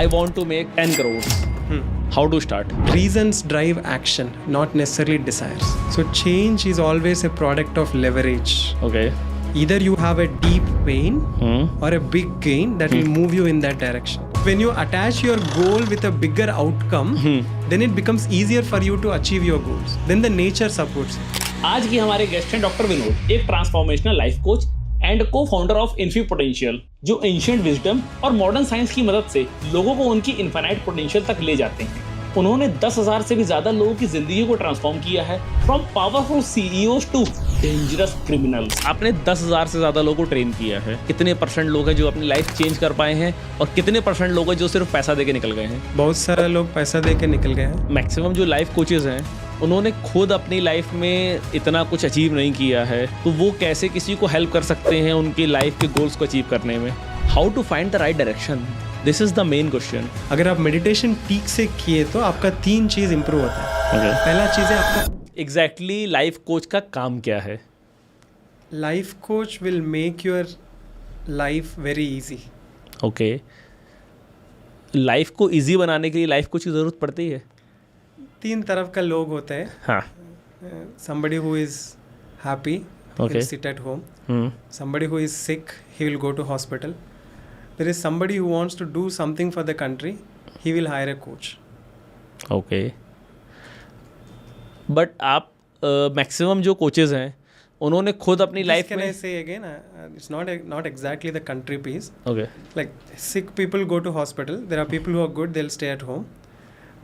I want to make 10 crores. How to start? Reasons drive action, not necessarily desires. So change is always a product of leverage. Okay. Either you have a deep pain or a big gain that will move you in that direction. When you attach your goal with a bigger outcome, then it becomes easier for you to achieve your goals. Then the nature supports it. आज की हमारे guest हैं doctor Vinod, एक transformational life coach and को founder of Infy potential, जो ancient wisdom और modern science की मदद से लोगों को उनकी इनफाइनाइट पोटेंशियल तक ले जाते हैं। उन्होंने 10,000 से भी ज्यादा लोगों की जिंदगी को ट्रांसफॉर्म किया है, from powerful CEOs to dangerous criminals. आपने 10,000 से ज्यादा लोगों को ट्रेन किया है। कितने परसेंट लोग हैं जो अपनी लाइफ चेंज कर पाए हैं और कितने परसेंट लोग हैं जो सिर्फ पैसा देके निकल गए हैं? बहुत सारे लोग पैसा दे के निकल गए हैं। मैक्सिमम जो लाइफ कोचेज हैं उन्होंने खुद अपनी लाइफ में इतना कुछ अचीव नहीं किया है, तो वो कैसे किसी को हेल्प कर सकते हैं उनकी लाइफ के गोल्स को अचीव करने में? How to find the right direction, this is the main question. अगर आप मेडिटेशन ठीक से किए तो आपका 3 चीज इंप्रूव होता है। पहला चीज है आपका एग्जैक्टली लाइफ कोच का काम क्या है? Life coach will make your life very easy. Okay, life को इजी बनाने के लिए लाइफ कोच की ज़रूरत पड़ती है? 3 तरफ का लोग होते हैं। हाँ। somebody who is happy, Okay. he'll sit at home. Somebody who is sick, he will go to hospital. There is somebody who wants to do something for the country, he will hire a coach. Okay, but आप maximum जो coaches हैं उन्होंने खुद अपनी life Can में I say again? It's not exactly the country piece. Okay Like sick people go to hospital. There are people who are good, they'll stay at home.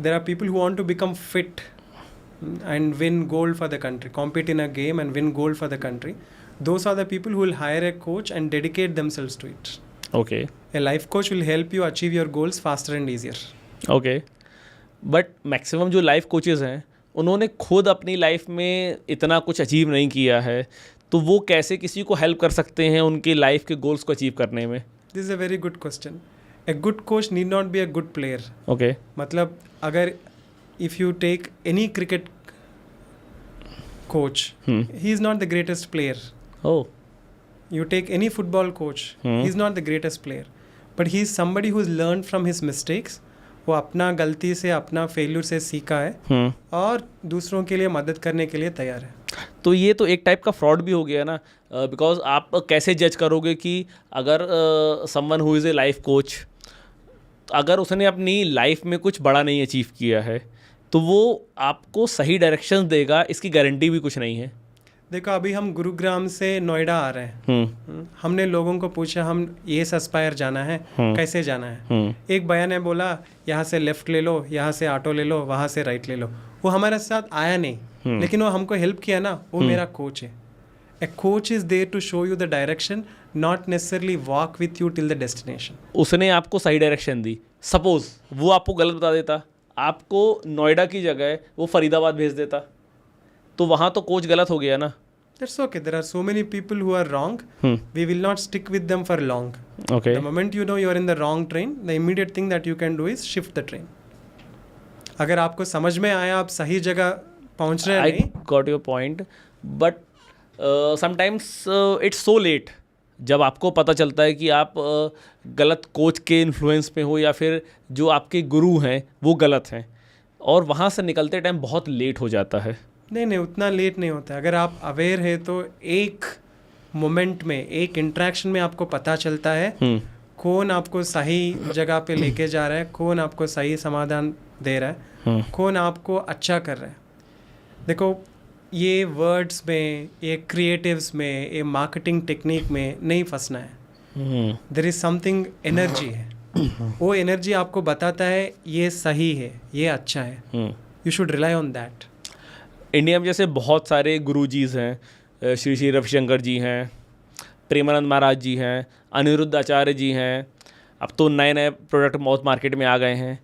There are people who want to become fit and win gold for the country, compete in a game and win gold for the country. Those are the people who will hire a coach and dedicate themselves to it. Okay A life coach will help you achieve your goals faster and easier. Okay, but maximum जो life coaches हैं उन्होंने खुद अपनी life में इतना कुछ achieve नहीं किया है, तो वो कैसे किसी को हेल्प कर सकते हैं उनकी लाइफ के गोल्स को अचीव करने में? This is a very good question. A good coach need not be a good player. Okay मतलब अगर if you take any cricket coach, he is not the greatest player. Oh You take any football coach, he is not the greatest player, but he is somebody who has learned from his mistakes. वो अपना गलती से अपना failure से सीखा है और दूसरों के लिए मदद करने के लिए तैयार है। तो ये तो एक टाइप का फ्रॉड भी हो गया ना, बिकॉज आप कैसे जज करोगे कि अगर someone who is a life coach, अगर उसने अपनी लाइफ में कुछ बड़ा नहीं अचीव किया है तो वो आपको सही डायरेक्शन देगा, इसकी गारंटी भी कुछ नहीं है। देखो अभी हम गुरुग्राम से नोएडा आ रहे हैं, हमने लोगों को पूछा हम ये एस्पायर जाना है, कैसे जाना है? एक भैया ने बोला यहाँ से लेफ्ट ले लो, यहाँ से ऑटो ले लो, वहाँ से राइट ले लो। वो हमारे साथ आया नहीं, लेकिन वो हमको हेल्प किया ना, वो मेरा कोच है। A coach is there to show you the direction, not necessarily walk with you till the destination. उसने आपको सही डायरेक्शन दी, सपोज वो आपको गलत बता देता, आपको नोएडा की जगह वो फरीदाबाद भेज देता, तो वहाँ तो कोच गलत हो गया ना। That's okay. There are so many people who are wrong. We will not stick with them for long. Okay. The moment you know you are in the wrong train, the immediate thing that you can do is shift the train. अगर आपको समझ में आया आप सही जगह पहुँच रहे हैं, I got your point, but sometimes it's so late. जब आपको पता चलता है कि आप गलत कोच के इन्फ्लुएंस में हो या फिर जो आपके गुरु हैं वो गलत हैं, और वहाँ से निकलते टाइम बहुत लेट हो जाता है। नहीं उतना लेट नहीं होता है। अगर आप अवेयर है तो एक मोमेंट में, एक इंट्रैक्शन में आपको पता चलता है कौन आपको सही जगह पे लेके जा रहा है, कौन आपको सही समाधान दे रहा है, कौन आपको अच्छा कर रहा है। देखो ये वर्ड्स में, ये क्रिएटिव्स में, ये मार्केटिंग टेक्निक में नहीं फंसना है। देयर इज समथिंग, एनर्जी है, वो एनर्जी आपको बताता है ये सही है, ये अच्छा है, you should rely on that. India में जैसे बहुत सारे गुरुजीज हैं, श्री श्री रविशंकर जी हैं, प्रेमानंद महाराज जी हैं, अनिरुद्ध आचार्य जी हैं, अब तो नए नए प्रोडक्ट बहुत मार्केट में आ गए हैं।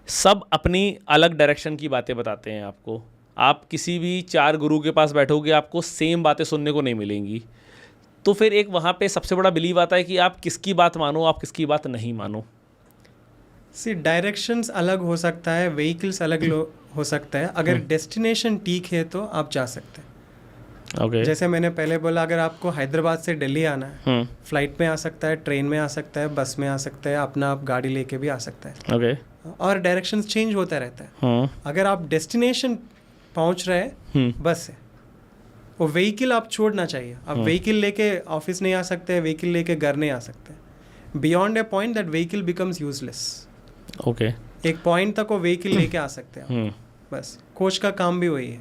सब अपनी अलग डायरेक्शन की बातें बताते हैं आपको। आप किसी भी 4 गुरु के पास बैठोगे आपको सेम बातें सुनने को नहीं मिलेंगी। तो फिर एक वहाँ पे सबसे बड़ा बिलीव आता है कि आप किसकी बात मानो, आप किसकी बात नहीं मानो। सी डायरेक्शंस अलग हो सकता है, व्हीकल्स अलग हो सकता है, अगर डेस्टिनेशन ठीक है तो आप जा सकते हैं। ओके। जैसे मैंने पहले बोला, अगर आपको हैदराबाद से दिल्ली आना है, फ्लाइट में आ सकता है, ट्रेन में आ सकता है, बस में आ सकता है, अपना आप गाड़ी लेके भी आ सकता है। ओके। और डायरेक्शंस चेंज होता रहता है। अगर आप डेस्टिनेशन पहुंच रहे हैं बस से, वो व्हीकल आप छोड़ना चाहिए। आप व्हीकल लेके ऑफिस नहीं आ सकते, व्हीकल लेके घर नहीं आ सकते। Beyond A point that vehicle becomes useless. Okay. एक पॉइंट तक वो व्हीकल लेके आ सकते हैं बस। कोच का काम भी वही है,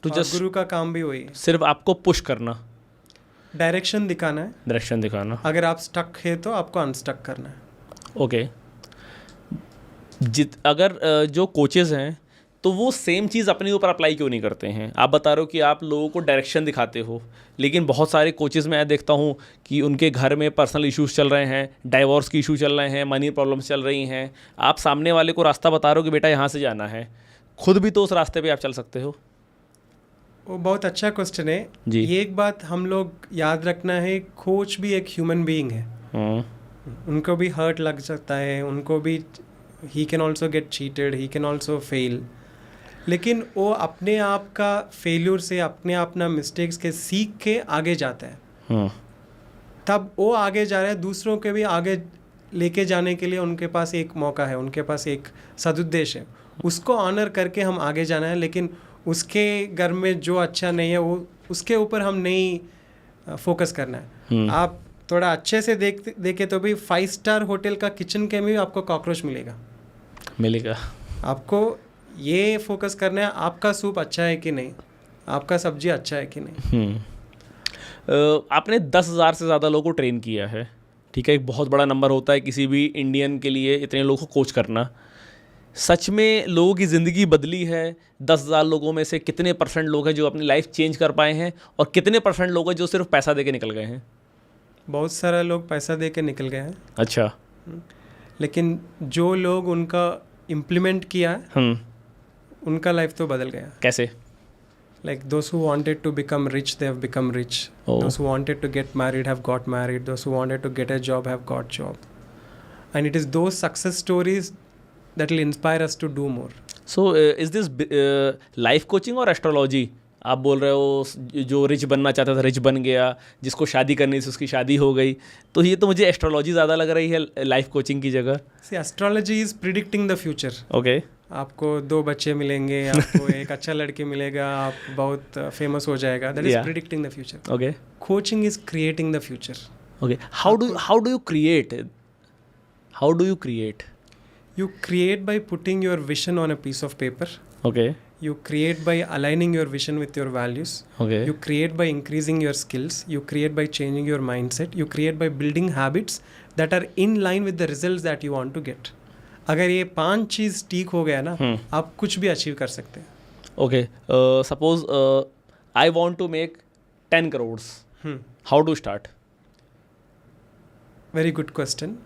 टू जस्ट गुरु का काम भी वही है। सिर्फ आपको पुश करना, डायरेक्शन दिखाना है। डायरेक्शन दिखाना। अगर आप स्टक है तो आपको अनस्टक करना है। ओके। अगर जो कोचेज़ हैं तो वो सेम चीज़ अपने ऊपर अप्लाई क्यों नहीं करते हैं? आप बता रहे हो कि आप लोगों को डायरेक्शन दिखाते हो, लेकिन बहुत सारे कोचेज़ में मैं देखता हूँ कि उनके घर में पर्सनल इश्यूज़ चल रहे हैं, डाइवोर्स की इशू चल रहे हैं, मनी प्रॉब्लम्स चल रही हैं। आप सामने वाले को रास्ता बता रहे हो कि बेटा यहाँ से जाना है, खुद भी तो उस रास्ते पे आप चल सकते हो। वो बहुत अच्छा क्वेश्चन है जी। ये एक बात हम लोग याद रखना है, कोच भी एक ह्यूमन बीइंग है। उनको भी हर्ट लग सकता है, उनको भी he can also get cheated, he can also fail. लेकिन वो अपने आप का फेल्यूर से, अपने अपना मिस्टेक्स के सीख के आगे जाता है। तब वो आगे जा रहा है, दूसरों के भी आगे लेके जाने के लिए उनके पास एक मौका है, उनके पास एक सदुद्देश्य है, उसको ऑनर करके हम आगे जाना है। लेकिन उसके घर में जो अच्छा नहीं है वो उसके ऊपर हम नहीं फोकस करना है। आप थोड़ा अच्छे से देखे तो भी 5 स्टार होटल का किचन के में भी आपको कॉकरोच मिलेगा। आपको ये फोकस करना है, आपका सूप अच्छा है कि नहीं, आपका सब्जी अच्छा है कि नहीं। आपने 10,000 से ज़्यादा लोगों को ट्रेन किया है, ठीक है, एक बहुत बड़ा नंबर होता है किसी भी इंडियन के लिए इतने लोगों को कोच करना। सच में लोगों की ज़िंदगी बदली है? 10,000 लोगों में से कितने % लोग हैं जो अपनी लाइफ चेंज कर पाए हैं, और कितने % लोग हैं जो सिर्फ पैसा दे के निकल गए हैं? बहुत सारे लोग पैसा दे के निकल गए हैं। अच्छा। लेकिन जो लोग उनका इम्प्लीमेंट किया उनका लाइफ तो बदल गया। कैसे? Like those who wanted to become rich, they have become rich. Those who wanted to get married have got married. Those who wanted to get a job have got job. And it is those success stories that will inspire us to do more. So is this life coaching और astrology? आप बोल रहे हो जो rich बनना चाहता था rich बन गया, जिसको शादी करनी थी उसकी शादी हो गई, तो ये तो मुझे एस्ट्रोलॉजी ज़्यादा लग रही है लाइफ कोचिंग की जगह। See, astrology is predicting the future. Okay. आपको 2 बच्चे मिलेंगे, आपको एक अच्छा लड़की मिलेगा, आप बहुत फेमस हो जाएगा। That is predicting the future. Okay. Coaching is creating the future. Okay. How do you create? How do you create? You create by putting your vision on a piece of paper. Okay. You create by aligning your vision with your values. Okay. You create by increasing your skills. You create by changing your mindset. You create by building habits that are in line with the results that you want to get. अगर ये 5 चीज़ ठीक हो गया ना, आप कुछ भी achieve कर सकते हैं। Okay. Suppose I want to make 10 crores. How to start? Very good question.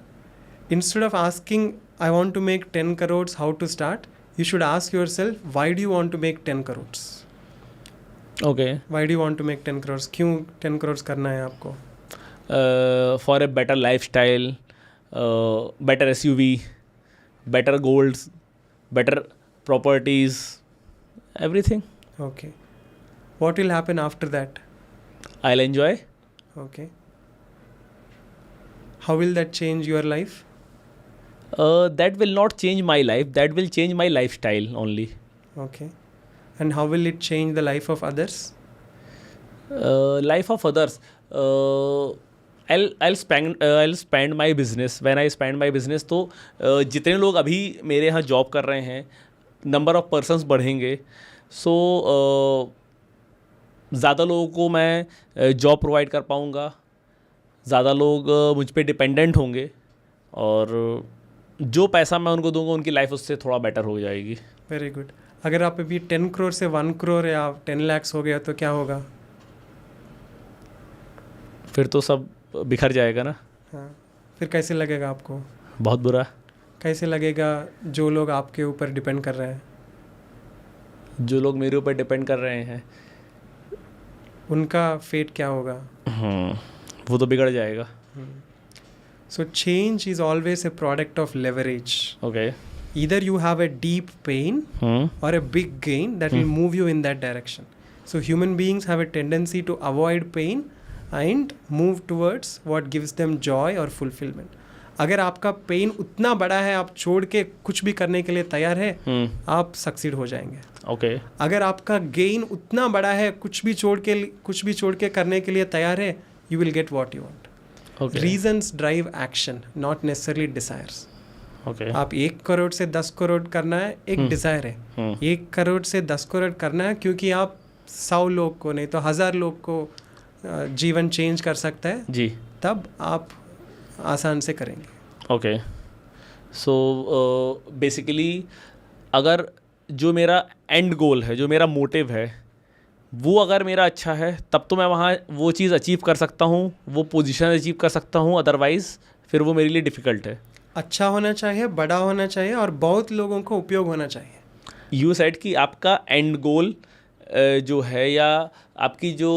Instead of asking I want to make 10 crores, how to start, you should ask yourself, why do you want to make 10 crores? Okay. Why do you want to make 10 crores? क्यों 10 crores करना है आपको? For a better lifestyle, better SUV, better goals, better properties, everything. Okay. What will happen after that? I'll enjoy. Okay. How will that change your life? That will not change my life. That will change my lifestyle only. Okay. And how will it change the life of others? Life of others. I'll spend my business. When I spend my business, तो जितने लोग अभी मेरे यहाँ job कर रहे हैं, number of persons बढ़ेंगे. सो ज़्यादा लोगों को मैं जॉब प्रोवाइड कर पाऊँगा, ज़्यादा लोग मुझ पे डिपेंडेंट होंगे, और जो पैसा मैं उनको दूंगा उनकी लाइफ उससे थोड़ा बेटर हो जाएगी। Very good. अगर आप अभी 10 करोड़ से 1 करोड़ या 10 लाख हो गया तो क्या होगा? फिर तो सब बिखर जाएगा ना। हाँ, फिर कैसे लगेगा आपको? बहुत बुरा। कैसे लगेगा जो लोग आपके ऊपर डिपेंड कर रहे हैं? जो लोग मेरे ऊपर डिपेंड कर रहे हैं उनका फेट क्या होगा? वो तो बिगड़ जाएगा। So change is always a product of leverage. Okay. Either you have a deep pain or a big gain that will move you in that direction. So human beings have a tendency to avoid pain and move towards what gives them joy or fulfillment. अगर आपका pen उतना बड़ा है, आप छोड़ के कुछ भी करने के लिए तैयार है, आप सक्सीड हो जाएंगे. ओके. अगर आपका गेन उतना बड़ा है, कुछ भी छोड़ के करने के लिए तैयार है, you will get what you want. Okay. Reasons drive action, not necessarily desires. Okay. आप 1 करोड़ से 10 करोड़ करना है, एक डिज़ायर है. 1 करोड़ से 10 करोड़ करना है क्योंकि आप 100 लोग को नहीं तो 1000 लोग को जीवन चेंज कर सकता है जी. तब आप आसान से करेंगे. ओके. सो बेसिकली अगर जो मेरा एंड गोल है, जो मेरा मोटिव है, वो अगर मेरा अच्छा है तब तो मैं वहाँ वो चीज़ अचीव कर सकता हूँ, वो पोजीशन अचीव कर सकता हूँ. अदरवाइज़ फिर वो मेरे लिए डिफ़िकल्ट है. अच्छा होना चाहिए, बड़ा होना चाहिए और बहुत लोगों को उपयोग होना चाहिए. यू सेड कि आपका एंड गोल जो है या आपकी जो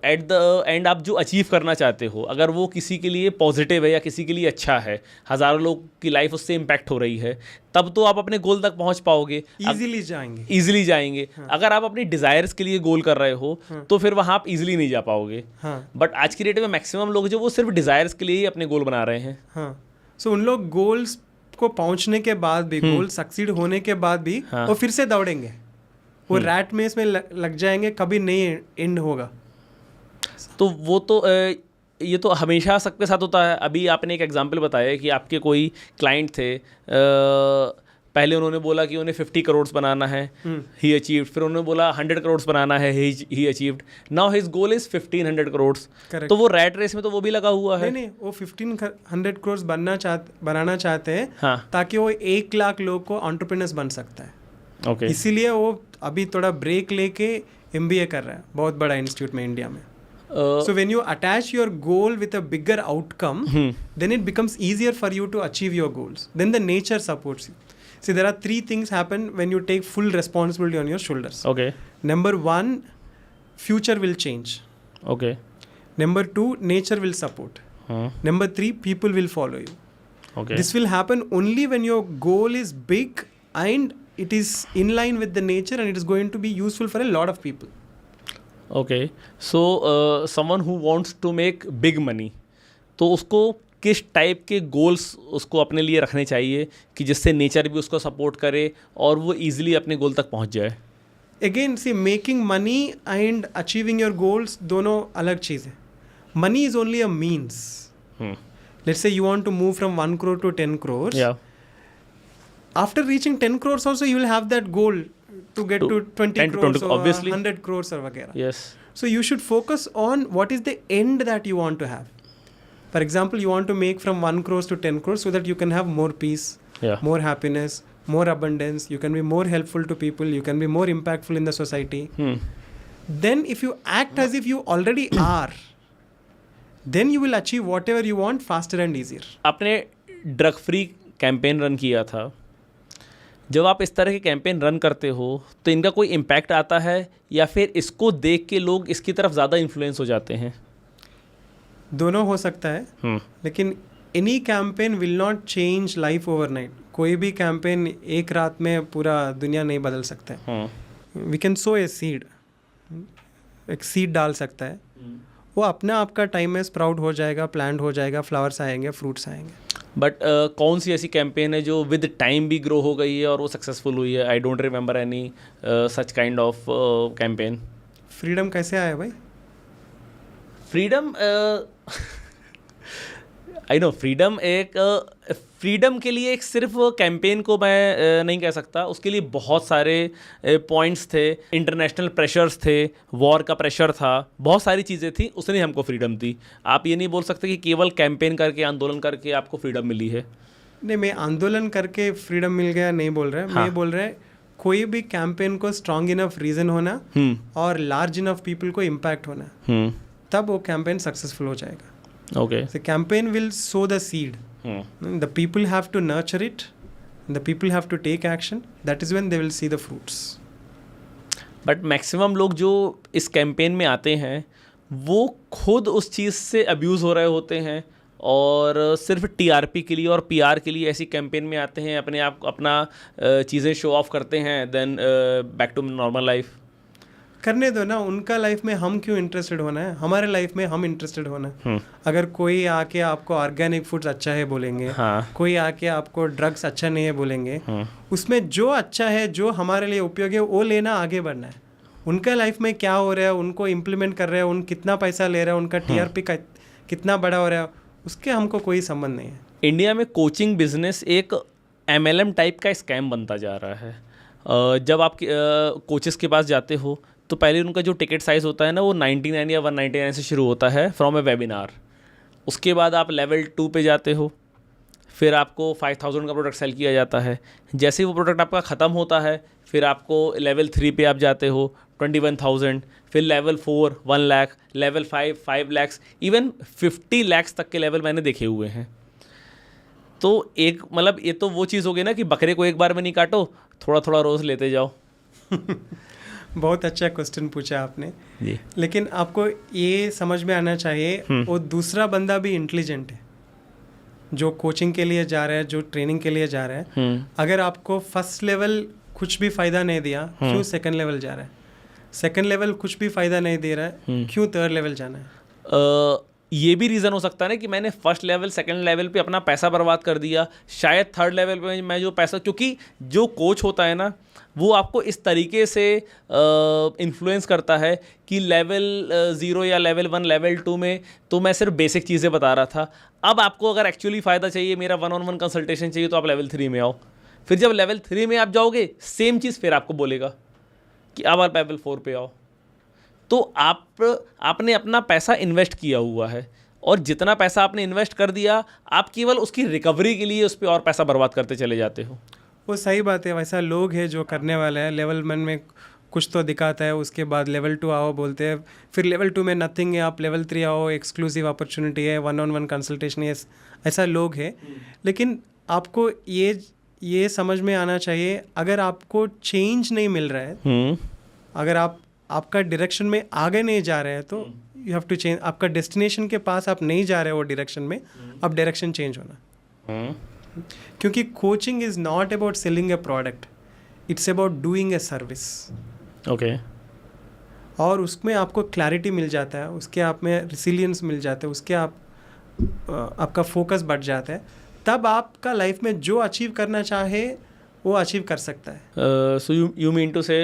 एट द एंड आप जो अचीव करना चाहते हो, अगर वो किसी के लिए पॉजिटिव है या किसी के लिए अच्छा है, हज़ारों लोग की लाइफ उससे इम्पैक्ट हो रही है, तब तो आप अपने गोल तक पहुंच पाओगे. ईजिली जाएंगे. हाँ. अगर आप अपनी डिज़ायर्स के लिए गोल कर रहे हो, हाँ, तो फिर वहाँ आप ईजिली नहीं जा पाओगे. हाँ. बट आज की डेट में मैक्सिमम लोग जो वो सिर्फ डिज़ायर्स के लिए ही अपने गोल बना रहे हैं. हाँ. सो उन लोग गोल्स को पहुंचने के बाद भी, गोल सक्सीड होने के बाद भी, हाँ, वो फिर से दौड़ेंगे. वो रैट मेस में लग जाएंगे, कभी नहीं एंड होगा. तो वो तो ये तो हमेशा सबके साथ होता है. अभी आपने एक एग्जांपल बताया कि आपके कोई क्लाइंट थे, पहले उन्होंने बोला कि उन्हें 50 करोड़ बनाना है, ही अचीव्ड. फिर उन्होंने बोला 100 करोड़ बनाना है, he achieved. Now his goal is 1500 crore. तो वो रैट रेस में तो वो भी लगा हुआ है. नहीं, वो 1500 करोड़ बनाना चाहते हैं. हाँ. ताकि वो 1 लाख लोग को एंटरप्रेन्योर्स बन सकता है. ओके. इसीलिए वो अभी थोड़ा ब्रेक लेके MBA कर रहा है बहुत बड़ा इंस्टीट्यूट में इंडिया में. So when you attach your goal with a bigger outcome, then it becomes easier for you to achieve your goals. Then the nature supports you. See, there are 3 things happen when you take full responsibility on your shoulders. Okay. Number 1, future will change. Okay. Number 2, nature will support. Number 3, people will follow you. Okay. This will happen only when your goal is big and it is in line with the nature and it is going to be useful for a lot of people. Okay. So someone who wants to make big money, तो उसको किस type के goals उसको अपने लिए रखने चाहिए कि जिससे नेचर भी उसको सपोर्ट करे और वो ईजिली अपने गोल तक पहुंच जाए. Again, see, making money and achieving your goals दोनों अलग चीज़ है. Money is only a means. Let's say you want to move from 1 crore to 10 crores. Yeah. After reaching 10 crores also you will have that goal to get to 20 crores or obviously 100 crores or वगैरह. Yes. So you should focus on what is the end that you want to have. For example, you want to make from 1 crores to 10 crores so that you can have more peace, yeah, more happiness, more abundance. You can be more helpful to people. You can be more impactful in the society. Then if you act as if you already are, then you will achieve whatever you want faster and easier. आपने drug free campaign run किया था. जब आप इस तरह के campaign run करते हो तो इनका कोई इम्पैक्ट आता है या फिर इसको देख के लोग इसकी तरफ ज़्यादा इन्फ्लुएंस हो जाते हैं? दोनों हो सकता है. लेकिन any campaign will not change life overnight. कोई भी कैंपेन एक रात में पूरा दुनिया नहीं बदल सकता है. We can sow a seed, एक सीड डाल सकता है, वो अपना आपका टाइम में स्प्राउट हो जाएगा, प्लांट हो जाएगा, फ्लावर्स आएंगे, फ्रूट्स आएंगे. बट कौन सी ऐसी कैंपेन है जो विद टाइम भी ग्रो हो गई है और वो सक्सेसफुल हुई है? I don't remember any such kind of campaign. Freedom कैसे आया भाई? फ्रीडम आई नो फ्रीडम एक फ्रीडम के लिए एक सिर्फ कैंपेन को मैं नहीं कह सकता. उसके लिए बहुत सारे पॉइंट्स थे, इंटरनेशनल प्रेशर्स थे, वॉर का प्रेशर था, बहुत सारी चीज़ें थी, उसने हमको फ्रीडम दी. आप ये नहीं बोल सकते कि केवल कैंपेन करके, आंदोलन करके आपको फ्रीडम मिली है. नहीं, मैं आंदोलन करके फ्रीडम मिल गया नहीं बोल रहा है. हाँ. मैं बोल रहा है कोई भी कैंपेन को स्ट्रॉन्ग इनफ रीजन होना और लार्ज इनफ पीपल को इम्पैक्ट होना, तब वो कैंपेन सक्सेसफुल हो जाएगा. Okay. The campaign will sow the seed. The people have to nurture it. The people have to take action. That is when they will see the fruits. But maximum लोग जो इस campaign में आते हैं वो खुद उस चीज़ से अब्यूज़ हो रहे होते हैं और सिर्फ TRP के लिए और PR के लिए ऐसी कैंपेन में आते हैं, अपने आप अपना चीज़ें शो ऑफ करते हैं, then back to normal life. करने दो ना, उनका लाइफ में हम क्यों इंटरेस्टेड होना है, हमारे लाइफ में हम इंटरेस्टेड होना है। अगर कोई आके आपको ऑर्गेनिक फूड्स अच्छा है बोलेंगे, हाँ। कोई आके आपको ड्रग्स अच्छा नहीं है बोलेंगे, उसमें जो अच्छा है, जो हमारे लिए उपयोगी है, वो लेना, आगे बढ़ना है। उनका लाइफ में क्या हो रहा है, उनको इम्प्लीमेंट कर रहे हैं, उन कितना पैसा ले रहे हैं, उनका TRP का कितना बड़ा हो रहा है, उसके हमको कोई संबंध नहीं है। इंडिया में कोचिंग बिजनेस एक MLM टाइप का स्कैम बनता जा रहा है। जब आप कोचेस के पास जाते हो तो पहले उनका जो टिकट साइज़ होता है ना, वो 99 या 199 से शुरू होता है फ्रॉम ए वेबिनार। उसके बाद आप लेवल 2 पे जाते हो, फिर आपको 5000 का प्रोडक्ट सेल किया जाता है। जैसे ही वो प्रोडक्ट आपका ख़त्म होता है, फिर आपको लेवल 3 पे आप जाते हो 21,000, फिर level 4 1 lakh, level 5 5 lakh, even 50 lakh तक के लेवल मैंने देखे हुए हैं। तो एक मतलब ये तो वो चीज़ हो गई ना कि बकरे को एक बार में नहीं काटो, थोड़ा थोड़ा रोज़ लेते जाओ। बहुत अच्छा क्वेश्चन पूछा आपने जी। लेकिन आपको ये समझ में आना चाहिए, वो दूसरा बंदा भी इंटेलिजेंट है जो कोचिंग के लिए जा रहा है, जो ट्रेनिंग के लिए जा रहा है। अगर आपको फर्स्ट लेवल कुछ भी फ़ायदा नहीं दिया, क्यों सेकंड लेवल जा रहा है? सेकंड लेवल कुछ भी फ़ायदा नहीं दे रहा है, क्यों थर्ड लेवल जाना है? ये भी रीज़न हो सकता है ना कि मैंने फर्स्ट लेवल सेकंड लेवल पे अपना पैसा बर्बाद कर दिया, शायद थर्ड लेवल पे मैं जो पैसा, क्योंकि जो कोच होता है ना वो आपको इस तरीके से इन्फ्लुएंस करता है कि लेवल 0 या लेवल 1 लेवल 2 में तो मैं सिर्फ बेसिक चीज़ें बता रहा था। अब आपको अगर एक्चुअली फ़ायदा चाहिए, मेरा 1-on-1 कंसल्टेशन चाहिए, तो आप लेवल 3 में आओ। फिर जब लेवल 3 में आप जाओगे, सेम चीज़ फिर आपको बोलेगा कि अब आप लेवल 4 पे आओ। तो आपने अपना पैसा इन्वेस्ट किया हुआ है, और जितना पैसा आपने इन्वेस्ट कर दिया, आप केवल उसकी रिकवरी के लिए उस पर और पैसा बर्बाद करते चले जाते हो। वो सही बात है, वैसा लोग हैं जो करने वाले हैं। लेवल 1 में कुछ तो दिखाता है, उसके बाद लेवल 2 आओ बोलते हैं, फिर लेवल 2 में नथिंग है, आप लेवल 3 आओ, एक्सक्लूसिव अपॉर्चुनिटी है, 1-on-1 कंसल्टेशन है, ऐसा लोग है। लेकिन आपको ये समझ में आना चाहिए, अगर आपको चेंज नहीं मिल रहा है, अगर आपका डायरेक्शन में आगे नहीं जा रहे हैं, तो यू हैव टू चेंज। आपका डेस्टिनेशन के पास आप नहीं जा रहे हो वो डायरेक्शन में, अब डायरेक्शन चेंज होना। क्योंकि coaching is not about selling A product, it's about doing a service. Okay. और उसमें आपको क्लैरिटी मिल जाता है, उसके आप में रिसिलियंस मिल जाता है, उसके आपका फोकस बढ़ जाता है, तब आपका लाइफ में जो अचीव करना चाहे वो अचीव कर सकता है। सो यू मीन टू से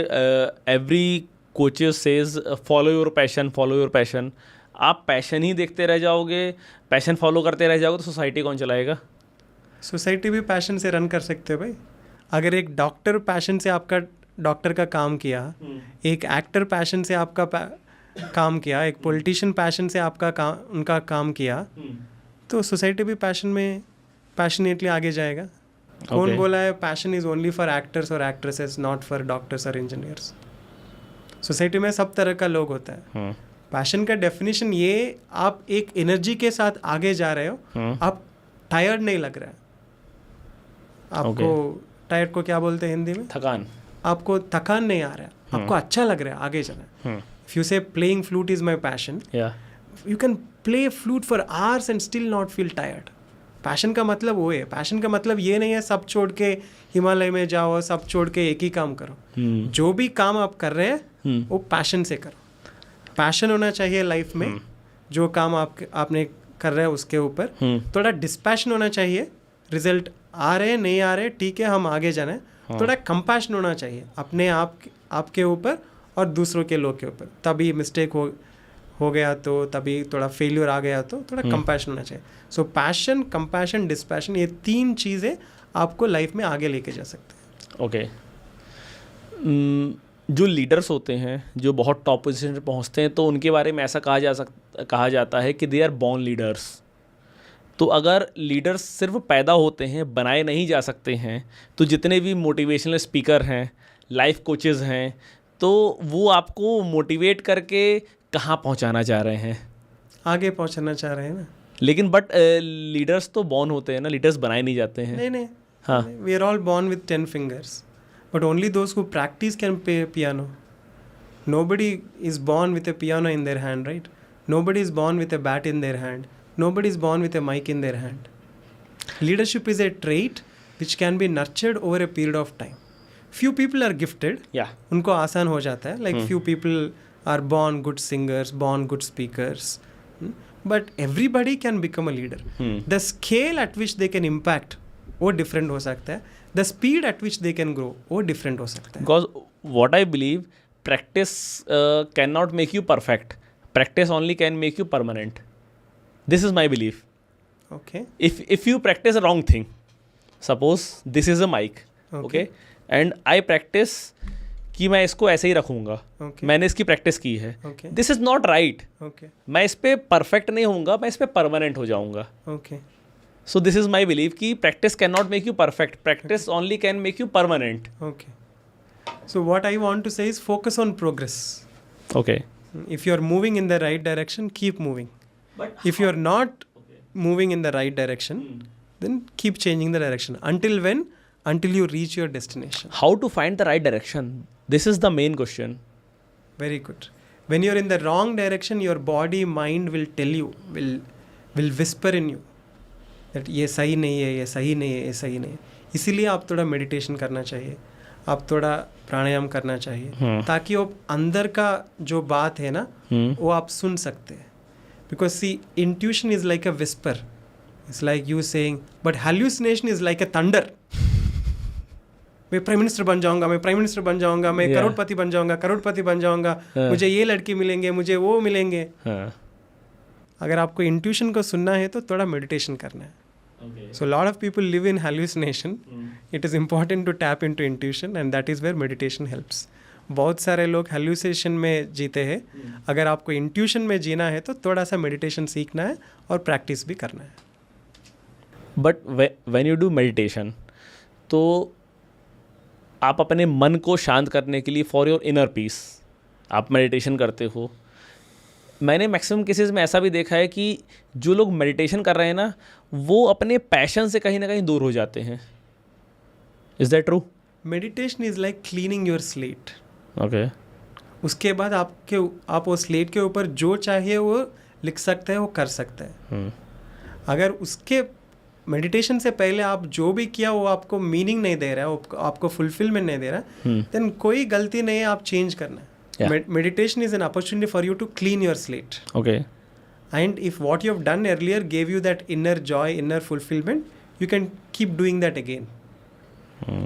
every coaches says follow your passion, follow your passion. आप पैशन ही देखते रह जाओगे, पैशन फॉलो करते रह जाओगे, तो सोसाइटी कौन चलाएगा? सोसाइटी भी पैशन से रन कर सकते हो भाई। अगर एक डॉक्टर पैशन से आपका डॉक्टर का काम किया, एक एक्टर पैशन से आपका काम किया, एक पॉलिटिशियन पैशन से आपका उनका काम किया, तो सोसाइटी भी पैशन में पैशनेटली आगे जाएगा। कौन बोला है passion is only for actors और एक्ट्रेसेस, नॉट फॉर डॉक्टर्स और इंजीनियर्स? सोसाइटी में सब तरह का लोग होता है। पैशन का डेफिनेशन ये, आप एक एनर्जी के साथ आगे जा रहे हो, आप टायर्ड नहीं लग रहा है आपको। टायर्ड को क्या बोलते हैं हिंदी में? थकान। आपको थकान नहीं आ रहा है, आपको अच्छा लग रहा है आगे जाना। इफ यू से playing flute is my passion, you can play flute for hours and still not feel tired. Passion का मतलब वो है। पैशन का मतलब ये नहीं है सब छोड़ के हिमालय में जाओ, सब छोड़ के एक ही काम करो। जो भी काम आप कर रहे हैं वो पैशन से करो। पैशन होना चाहिए लाइफ में, जो काम आपने कर रहे हैं उसके ऊपर। थोड़ा डिस्पैशन होना चाहिए, रिजल्ट आ रहे नहीं आ रहे ठीक है, हम आगे जाना है। थोड़ा कंपैशन होना चाहिए अपने आपके ऊपर और दूसरों के लोग के ऊपर। तभी मिस्टेक हो गया तो, तभी थोड़ा फेल्यूर आ गया तो थोड़ा कंपैशन होना चाहिए। सो पैशन, कंपैशन, डिस्पैशन, ये 3 चीज़ें आपको लाइफ में आगे लेके जा सकते हैं। ओके। जो लीडर्स होते हैं, जो बहुत टॉप पोजीशन पे पहुंचते हैं, तो उनके बारे में ऐसा कहा जाता है कि दे आर बॉर्न लीडर्स। तो अगर लीडर्स सिर्फ पैदा होते हैं, बनाए नहीं जा सकते हैं, तो जितने भी मोटिवेशनल स्पीकर हैं, लाइफ कोचेज़ हैं, तो वो आपको मोटिवेट करके कहाँ पहुँचाना चाह रहे हैं? आगे पहुँचाना चाह रहे हैं ना। लेकिन बट लीडर्स तो बॉर्न होते हैं ना, लीडर्स बनाए नहीं जाते हैं। नहीं। हाँ, we are all born with 10 fingers, but only those who practice can play piano. Nobody is born with a piano in their hand, right? Nobody is born with a bat in their hand. Nobody is born with a mic in their hand. Leadership is a trait which can be nurtured over a period of time. few people are gifted, Yeah. उनको आसान हो जाता है, like few people are born good singers, born good speakers, but everybody can become a leader. The scale at which they can impact वो different हो सकता है, the speed at which they can grow वो different हो सकता है. Because what I believe, practice cannot make you perfect. Practice only can make you permanent. This is my belief. Okay. If you practice a wrong thing, suppose this is a mic, okay, and I practice कि मैं इसको ऐसे ही रखूँगा, मैंने इसकी practice की है, this is not right. मैं इस पर परफेक्ट नहीं होऊंगा, मैं इस पर परमानेंट हो जाऊँगा. So this is my believe कि practice can not make you perfect, practice only can make you permanent. Okay. So what I want to say is focus on progress. Okay. If you are moving in the right direction, keep moving. But if you are not moving in the right direction, then keep changing the direction. Until when? Until you reach your destination. How to find the right direction? This is the main question. Very good. When you're in the wrong direction, your body, mind will tell you, will whisper in you that ये सही नहीं है, ये सही नहीं है, ये सही नहीं है. इसीलिए आप थोड़ा मेडिटेशन करना चाहिए, आप थोड़ा प्राणायाम करना चाहिए, ताकि वो अंदर का जो बात है ना वो आप सुन सकते हैं. Because see, intuition is like a whisper. It's like you saying, but hallucination is like a thunder. मैं प्राइम मिनिस्टर बन जाऊंगा, मैं प्राइम मिनिस्टर बन जाऊंगा, मैं करोड़पति बन जाऊंगा, करोड़पति बन जाऊंगा, मुझे ये लड़के मिलेंगे, मुझे वो मिलेंगे. अगर आपको इंट्यूशन को सुनना है तो थोड़ा मेडिटेशन करना है. So a lot of people live in hallucination. It is important to tap into intuition and that is where meditation helps. बहुत सारे लोग हेल्यूसिनेशन में जीते हैं. अगर आपको इंट्यूशन में जीना है तो थोड़ा सा मेडिटेशन सीखना है और प्रैक्टिस भी करना है. But when you do meditation, तो आप अपने मन को शांत करने के लिए फॉर योर इनर पीस आप मेडिटेशन करते हो. मैंने मैक्सिमम केसेस में ऐसा भी देखा है कि जो लोग मेडिटेशन कर रहे हैं ना, वो अपने पैशन से कहीं ना कहीं दूर हो जाते हैं. Is that true? Meditation is like cleaning your slate. Okay. उसके बाद आप वो स्लेट के ऊपर जो चाहिए वो लिख सकते हैं, वो कर सकते हैं. अगर उसके मेडिटेशन से पहले आप जो भी किया वो आपको मीनिंग नहीं दे रहा है, आपको फुलफिलमेंट नहीं दे रहा, देन कोई गलती नहीं है, आप चेंज करना है. Meditation is an opportunity for you to clean your slate. Okay. And if what you have done earlier gave you that inner joy, inner fulfillment, you can keep doing that again.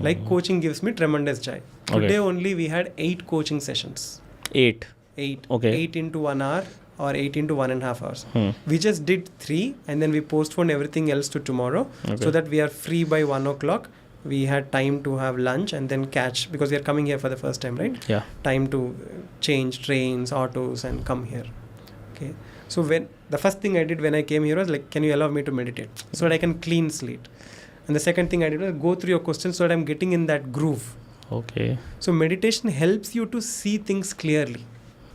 Like coaching gives me tremendous joy. Today only we had 8 coaching sessions. 8. Okay. 8 into 1 hour or 8 into 1.5 hours. We just did 3 and then we postponed everything else to tomorrow so that we are free by 1 o'clock. We had time to have lunch and then catch, because we are coming here for the first time, right? Yeah. Time to change trains, autos and come here. Okay. So when the first thing I did when I came here was like, can you allow me to meditate so that I can clean slate? And the second thing I did was go through your questions so that I'm getting in that groove. Okay. So meditation helps you to see things clearly.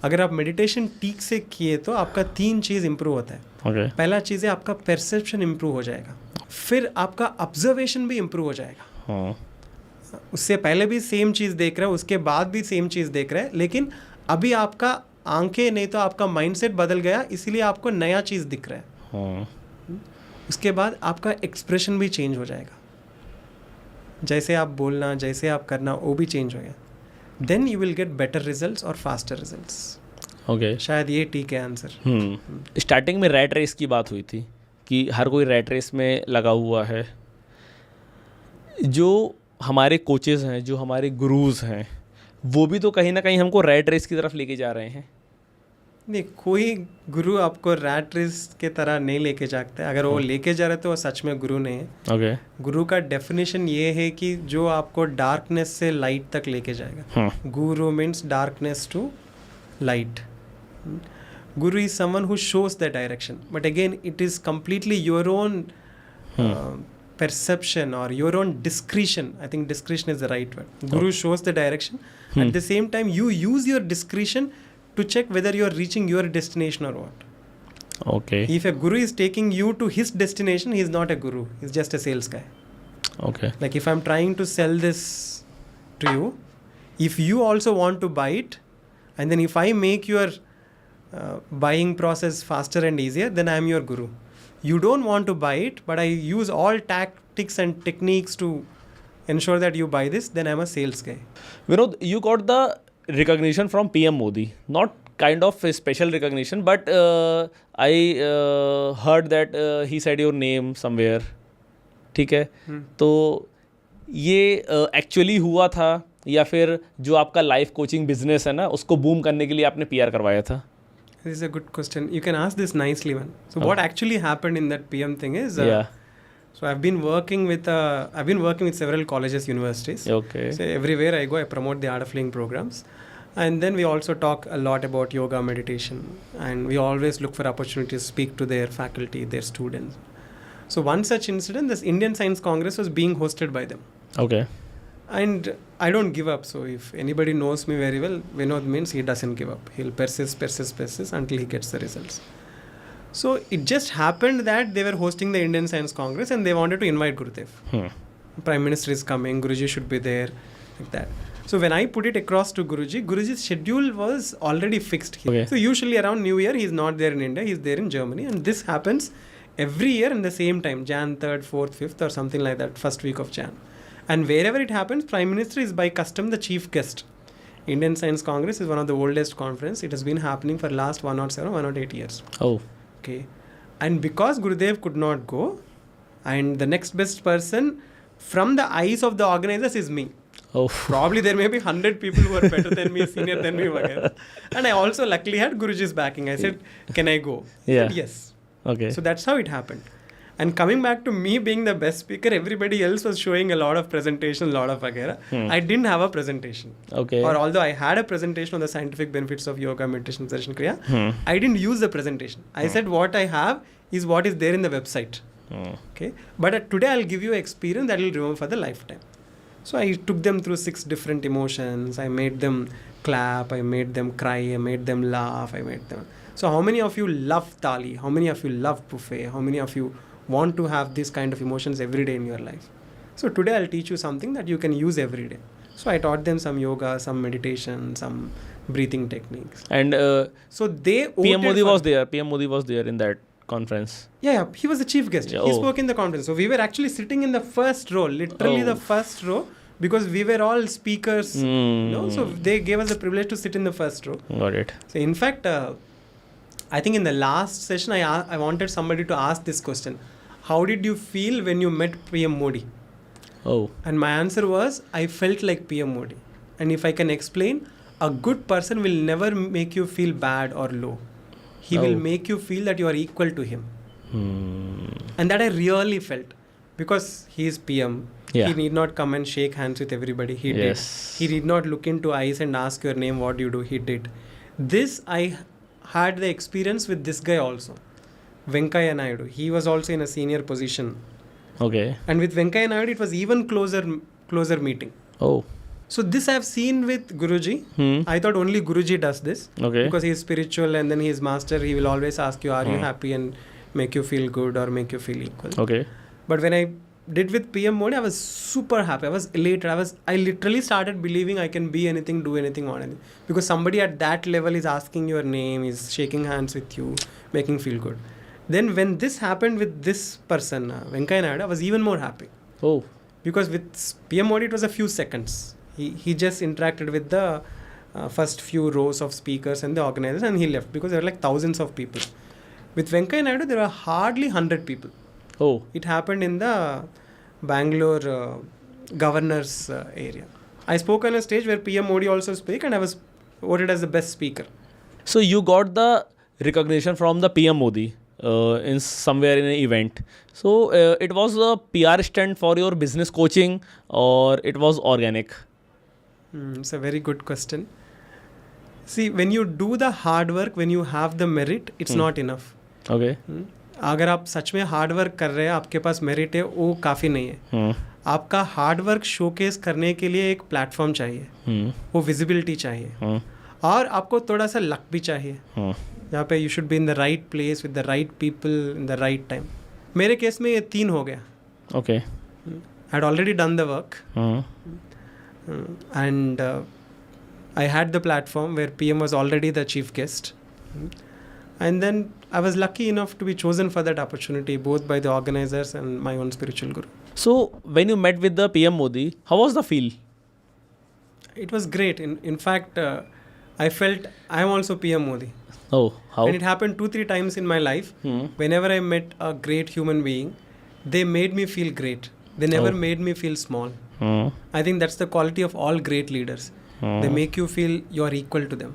अगर आप meditation ठीक से किए तो आपका 3 चीज़ improve होता है. Okay. पहला चीज़ है आपका परसेप्शन इम्प्रूव हो जाएगा, फिर आपका ऑब्जर्वेशन भी इम्प्रूव हो जाएगा. उससे पहले भी सेम चीज़ देख रहे हैं, उसके बाद भी सेम चीज़ देख रहे हैं, लेकिन अभी आपका आंखें नहीं तो आपका माइंडसेट बदल गया, इसीलिए आपको नया चीज़ दिख रहा है. उसके बाद आपका एक्सप्रेशन भी चेंज हो जाएगा, जैसे आप बोलना, जैसे आप करना, वो भी चेंज हो गया. Then you will get better results और फास्टर रिजल्ट्स. ओके. शायद ये ठीक है आंसर. स्टार्टिंग में रैट रेस की बात हुई थी कि हर कोई रैट रेस में लगा हुआ है. जो हमारे कोचेस हैं, जो हमारे गुरुज हैं, वो भी तो कहीं ना कहीं हमको रैट रेस की तरफ लेके जा रहे हैं. नहीं, कोई गुरु आपको रैट रेस के तरह नहीं लेके जाते. अगर वो लेके जा रहे तो वो सच में गुरु नहीं है. ओके. गुरु का डेफिनेशन ये है कि जो आपको डार्कनेस से लाइट तक लेके जाएगा. Guru means darkness to light. Guru is someone who shows the direction, but again it is completely your own perception or your own discretion. I think discretion is the right word. Guru shows the direction. At the same time you use your discretion to check whether you are reaching your destination or what. Okay. If a guru is taking you to his destination, he is not a guru, he is just a sales guy. Okay. Like if I'm trying to sell this to you, if you also want to buy it, and then if I make your buying process faster and easier, then I am your guru. You don't want to buy it, but I use all tactics and techniques to ensure that you buy this, then I'm a sales guy. Vinod, you got the recognition from PM Modi, not kind of a special recognition, but I heard that he said your name somewhere. ठीक है, तो ये actually हुआ था या फिर जो आपका लाइफ कोचिंग बिजनेस है ना, उसको बूम करने के लिए आपने पीआर करवाया था? This is a good question. You can ask this nicely, man. So what actually happened in that PM thing is, Yeah. so I've been working with several colleges, universities. Okay. So everywhere I go, I promote the Art of Living programs, and then we also talk a lot about yoga, meditation, and we always look for opportunities to speak to their faculty, their students. So one such incident, this Indian Science Congress was being hosted by them. Okay. And I don't give up. So if anybody knows me very well, Vinod means he doesn't give up. He'll persist until he gets the results. So it just happened that they were hosting the Indian Science Congress and they wanted to invite Gurudev. Prime Minister is coming, Guruji should be there, like that. So when I put it across to Guruji, Guruji's schedule was already fixed. Okay. So usually around New Year, he's not there in India, he's there in Germany. And this happens every year in the same time, Jan 3rd, 4th, 5th or something like that, first week of Jan. And wherever it happens, Prime Minister is by custom the chief guest. Indian Science Congress is one of the oldest conference. It has been happening for last 108 years. Oh. Okay. And because Gurudev could not go, and the next best person from the eyes of the organizers is me. Oh. Probably there may be 100 people who are better than me, senior than me, वगैरह. And I also luckily had Guruji's backing. I said, can I go? He Yeah. said, yes. Okay. So that's how it happened. And coming back to me being the best speaker, everybody else was showing a lot of presentation, lot of vagera. I didn't have a presentation. Okay. Or although I had a presentation on the scientific benefits of yoga, meditation, Darshan Kriya, I didn't use the presentation. I said what I have is what is there in the website. Okay. But today I'll give you an experience that will remember for the lifetime. So I took them through 6 different emotions. I made them clap. I made them cry. I made them laugh. I made them. So how many of you love thali? How many of you love buffet? How many of you want to have this kind of emotions every day in your life? So today I'll teach you something that you can use every day. So I taught them some yoga, some meditation, some breathing techniques. And so they PM Modi was there. PM Modi was there in that conference. Yeah, he was the chief guest. Yeah, he spoke in the conference. So we were actually sitting in the first row, literally the first row, because we were all speakers. You know, so they gave us the privilege to sit in the first row. Got it. So in fact, I think in the last session, I wanted somebody to ask this question. How did you feel when you met PM Modi? Oh. And my answer was, I felt like PM Modi. And if I can explain, a good person will never make you feel bad or low. He will make you feel that you are equal to him. And that I really felt. Because he is PM. Yeah. He need not come and shake hands with everybody. He did. He did not look into eyes and ask your name, what do you do? He did. This, I had the experience with this guy also. Venkaiah Naidu. He was also in a senior position. Okay. And with Venkaiah Naidu, it was even closer meeting. Oh. So this I have seen with Guruji. I thought only Guruji does this. Okay. Because he is spiritual and then he is master. He will always ask you, are you happy, and make you feel good or make you feel equal. Okay. But when I did with PM Modi, I was super happy. I was elated. I literally started believing I can be anything, do anything, on anything. Because somebody at that level is asking your name, is shaking hands with you, making feel good. Then when this happened with this person, Venkaiah Naidu, I was even more happy. Oh. Because with PM Modi, it was a few seconds. He just interacted with the first few rows of speakers and the organizers, and he left because there were like thousands of people. With Venkaiah Naidu, there were hardly 100 people. Oh. It happened in the Bangalore governor's area. I spoke on a stage where PM Modi also spoke, and I was voted as the best speaker. So you got the recognition from the PM Modi in somewhere in an event. So it was a PR stunt for your business coaching, or it was organic? It's a very good question. See, when you do the hard work, when you have the merit, it's not enough. Okay. अगर आप सच में hard work कर रहे हैं, आपके पास merit है, वो काफ़ी नहीं है. आपका हार्ड वर्क शोकेस करने के लिए एक प्लेटफॉर्म चाहिए, वो विजिबिलिटी चाहिए, और आपको थोड़ा सा लक भी चाहिए. यहाँ पे you should be in the right place with the right people in the right time. मेरे केस में ये 3 हो गया. Okay. I had already done the work, and I had the platform where PM was already the chief guest. And then I was lucky enough to be chosen for that opportunity, both by the organizers and my own spiritual guru. So when you met with the PM Modi, how was the feel? It was great. In fact, I felt I am also PM Modi. Oh, how? And it happened 2-3 times in my life. Whenever I met a great human being, they made me feel great. They never made me feel small. I think that's the quality of all great leaders. They make you feel you are equal to them.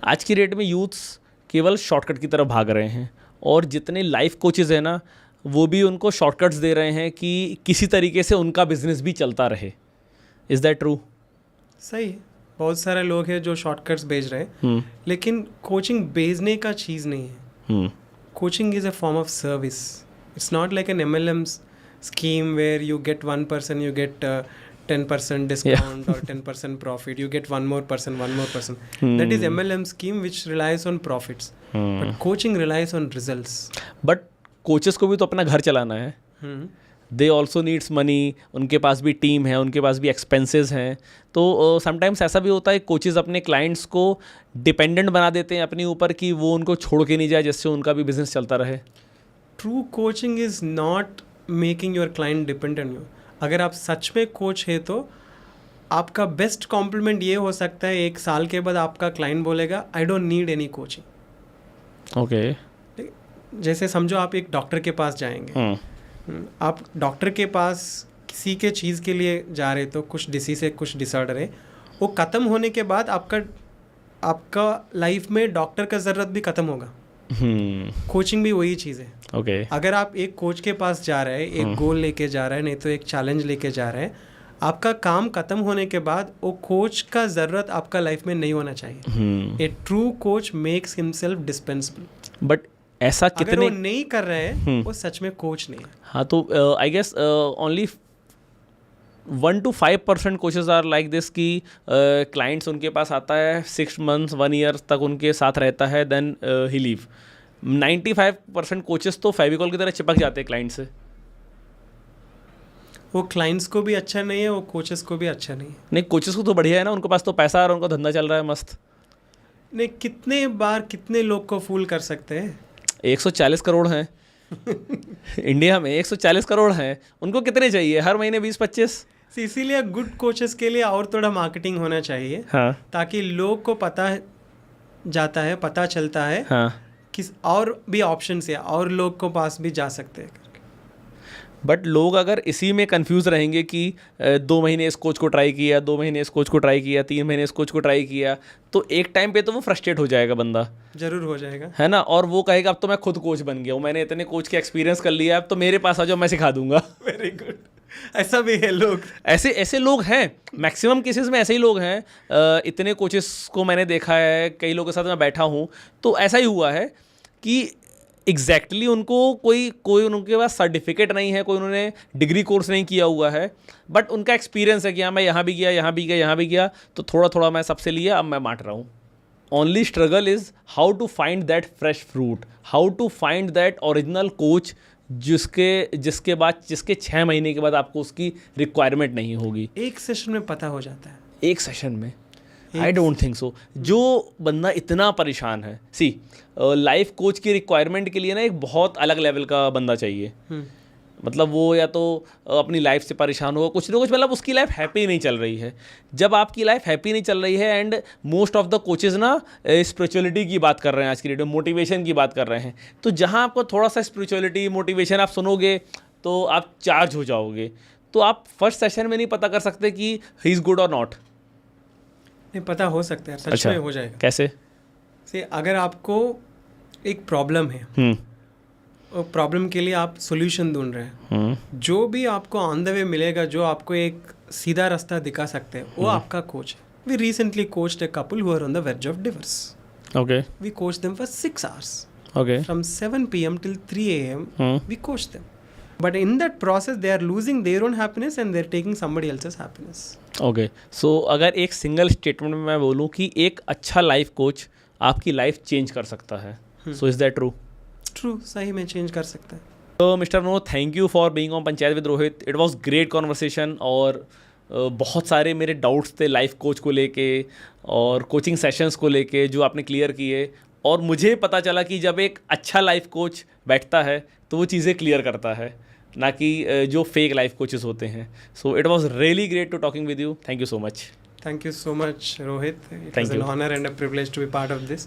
आज की date में youths केवल shortcut की तरफ भाग रहे हैं और जितने लाइफ कोचेज हैं ना वो भी उनको शॉर्टकट्स दे रहे हैं कि किसी तरीके से उनका बिजनेस भी चलता रहे. Is that true? सही है. बहुत सारे लोग हैं जो शॉर्टकट्स भेज रहे हैं लेकिन कोचिंग भेजने का चीज़ नहीं है. Coaching is a form of service. It's not like an MLM scheme where you get one person, you get 10% discount or 10% profit. You get one more person. That is MLM scheme which relies on profits. But coaching relies on results. But coaches को भी तो अपना घर चलाना है. They also needs money. उनके पास भी team है, उनके पास भी एक्सपेंसेस हैं. तो समटाइम्स ऐसा भी होता है कोचेस अपने क्लाइंट्स को डिपेंडेंट बना देते हैं अपने ऊपर कि वो उनको छोड़ के नहीं जाए जिससे उनका भी बिजनेस चलता रहे. True coaching is not making your client depend on you. अगर आप सच में कोच है तो आपका बेस्ट कॉम्प्लीमेंट ये हो सकता है 1 साल के बाद आपका क्लाइंट बोलेगा I don't need any coaching. Okay. जैसे समझो आप एक डॉक्टर के पास जाएंगे. आप डॉक्टर के पास किसी के चीज़ के लिए जा रहे तो कुछ डिसीज है, कुछ डिसऑर्डर है, वो ख़त्म होने के बाद आपका लाइफ में डॉक्टर का ज़रूरत भी ख़त्म होगा. कोचिंग भी वही चीज़ है. Okay. अगर आप एक कोच के पास जा रहे हैं, एक गोल लेके जा रहे हैं, नहीं तो एक चैलेंज लेके जा रहे हैं, आपका काम खत्म होने के बाद वो कोच का ज़रूरत आपका लाइफ में नहीं होना चाहिए. A true coach makes himself dispensable. But ऐसा कितने अगर वो नहीं कर रहे हैं वो सच में कोच नहीं है. हाँ, तो I guess only 1 to 5% coaches are like this कि क्लाइंट्स उनके पास आता है 6 months 1 year तक उनके साथ रहता है, देन ही लीव. 95% कोचेस तो फेविकॉल की तरह चिपक जाते हैं क्लाइंट से. वो क्लाइंट्स को भी अच्छा नहीं है, वो कोचेस को भी अच्छा नहीं है. नहीं, कोचेस को तो बढ़िया है ना, उनके पास तो पैसा और उनका धंधा चल रहा है मस्त. नहीं, कितने बार कितने लोग को फूल कर सकते हैं. 140 करोड़ हैं इंडिया में. 140 करोड़ हैं, उनको कितने चाहिए हर महीने? 20-25. इसीलिए गुड कोचेस के लिए और थोड़ा मार्केटिंग होना चाहिए. हाँ. ताकि लोग को पता जाता है, पता चलता है. हाँ. किस और भी ऑप्शंस है और लोग को पास भी जा सकते हैं. बट लोग अगर इसी में कंफ्यूज रहेंगे कि 2 महीने इस कोच को ट्राई किया, 2 महीने इस कोच को ट्राई किया, 3 महीने इस कोच को ट्राई किया, तो एक टाइम पे तो वो फ्रस्ट्रेट हो जाएगा बंदा. जरूर हो जाएगा, है ना. और वो कहेगा अब तो मैं खुद कोच बन गया हूँ, मैंने इतने कोच के एक्सपीरियंस कर लिया, अब तो मेरे पास आ जाओ, मैं सिखा दूंगा. Very good. ऐसा भी है लोग. ऐसे लोग हैं. मैक्सिमम केसेस में ऐसे ही लोग हैं. इतने कोचेस को मैंने देखा है, कई लोगों के साथ मैं बैठा हूँ, तो ऐसा ही हुआ है कि एग्जैक्टली उनको कोई उनके पास सर्टिफिकेट नहीं है, कोई उन्होंने डिग्री कोर्स नहीं किया हुआ है, बट उनका एक्सपीरियंस है कि हाँ मैं यहाँ भी गया, तो थोड़ा थोड़ा मैं सबसे लिया, अब मैं बांट रहा हूँ. Only struggle is how to find that fresh fruit, how to find that original coach जिसके 6 महीने के बाद आपको उसकी रिक्वायरमेंट नहीं होगी. एक सेशन में पता हो जाता है. एक सेशन में? I don't think so. जो बंदा इतना परेशान है, सी लाइफ कोच की रिक्वायरमेंट के लिए ना एक बहुत अलग लेवल का बंदा चाहिए. मतलब वो या तो अपनी लाइफ से परेशान होगा, कुछ ना कुछ, मतलब उसकी लाइफ हैप्पी नहीं चल रही है. जब आपकी लाइफ हैप्पी नहीं चल रही है, and most of the coaches ना स्पिरिचुअलिटी की बात कर रहे हैं आज की डेट में, मोटिवेशन की बात कर रहे हैं, तो जहाँ आपको थोड़ा सा स्पिरिचुअलिटी मोटिवेशन आप सुनोगे तो आप चार्ज हो जाओगे. तो आप फर्स्ट सेशन में नहीं पता कर सकते कि ही इज़ गुड और नॉट. नहीं, पता हो सकता है, सच में हो जाएगा. कैसे? से अगर आपको एक प्रॉब्लम है, प्रॉब्लम के लिए आप सॉल्यूशन ढूंढ रहे हैं, जो भी आपको ऑन द वे मिलेगा, जो आपको एक सीधा रास्ता दिखा सकते हैं, वो आपका कोच है. We recently coached a couple who are on the verge of divorce. Okay. We coached them for 6 hours. Okay. From 7 p.m. till 3 a.m. We coach them. But in that process, they are losing their own happiness and they're taking somebody else's happiness. Okay. So अगर एक single statement में मैं बोलूँ कि एक अच्छा life coach आपकी life change कर सकता है, so is that true? True, सही में चेंज कर सकता है. तो mister Manoj, thank you for being on panchayat with Rohit. It was great conversation, और बहुत सारे मेरे डाउट्स थे लाइफ कोच को लेके और कोचिंग सेशंस को लेके जो आपने क्लियर किए. और मुझे पता चला कि जब एक अच्छा लाइफ कोच बैठता है तो वो चीज़ें क्लियर करता है, ना कि जो फेक लाइफ कोचेस होते हैं. So it was really great to talking with you. Thank you so much. Thank you so much, Rohit. It Thank was an you. honor and a privilege to be part of this.